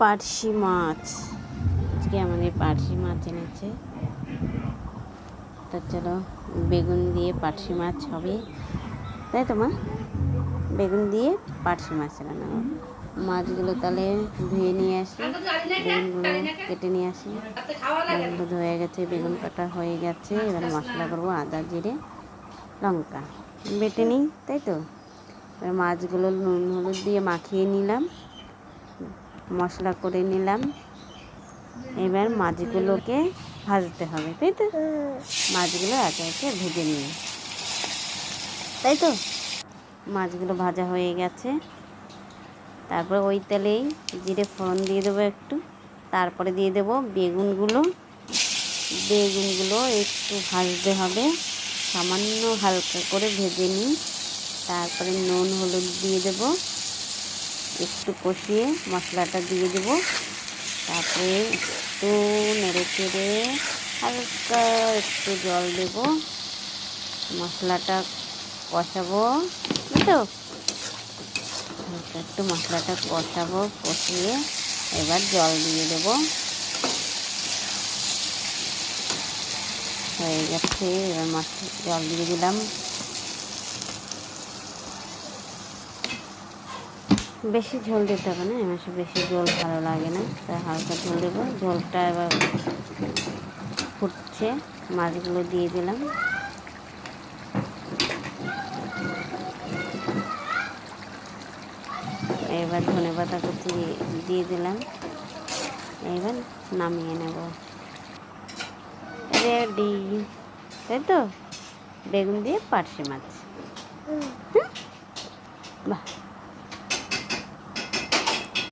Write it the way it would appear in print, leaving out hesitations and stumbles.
পার্শে মাছ। আজকে আমাদের পার্শে মাছ এনেছে। তো চলো বেগুন দিয়ে পার্শে মাছ হবে, তাই তো মা? বেগুন দিয়ে পার্শে মাছ রান্না হবে। মাছগুলো তাহলে ধুয়ে নিয়ে আসি, বেগুনগুলো কেটে নিয়ে আসি। মাছগুলো ধুয়ে গেছে, বেগুন কাটা হয়ে গেছে। এবার মশলা করবো, আদা জিরে লঙ্কা বেটে নিই, তাই তো? এবার মাছগুলো নুন হলুদ দিয়ে মাখিয়ে নিলাম, মশলা করে নিলাম। এবার মাছগুলোকে ভাজতে হবে, তাই তো? মাছগুলো একে একে ভেজে নিই, তাই তো? মাছগুলো ভাজা হয়ে গেছে। তারপর ওই তেলেই জিরে ফোড়ন দিয়ে দেবো একটু, তারপরে দিয়ে দেবো বেগুনগুলো একটু ভাজতে হবে, সামান্য হালকা করে ভেজে নিই। তারপরে নুন হলুদ দিয়ে দেবো, একটু কষিয়ে মশলাটা দিয়ে দেবো। তারপরে একটু নেড়ে চেড়ে হালকা একটু জল দেব, মশলাটা কষাবো, তো হালকা একটু মশলাটা কষাবো, কষিয়ে এবার জল দিয়ে দেব। হয়ে গেছে, এবার জল দিয়ে দিলাম। বেশি ঝোল দিতে হবে না, এর বেশি ঝোল ভালো লাগে না, তাই হালকা ঝোল দেবো। ঝোলটা এবার ফুটছে, মাছগুলো দিয়ে দিলাম। এবার ধনেপাতা কুচি দিয়ে দিলাম। এবার নামিয়ে নেব, রেডি, তাই তো? বেগুন দিয়ে পার্শে মাছ। বাহ।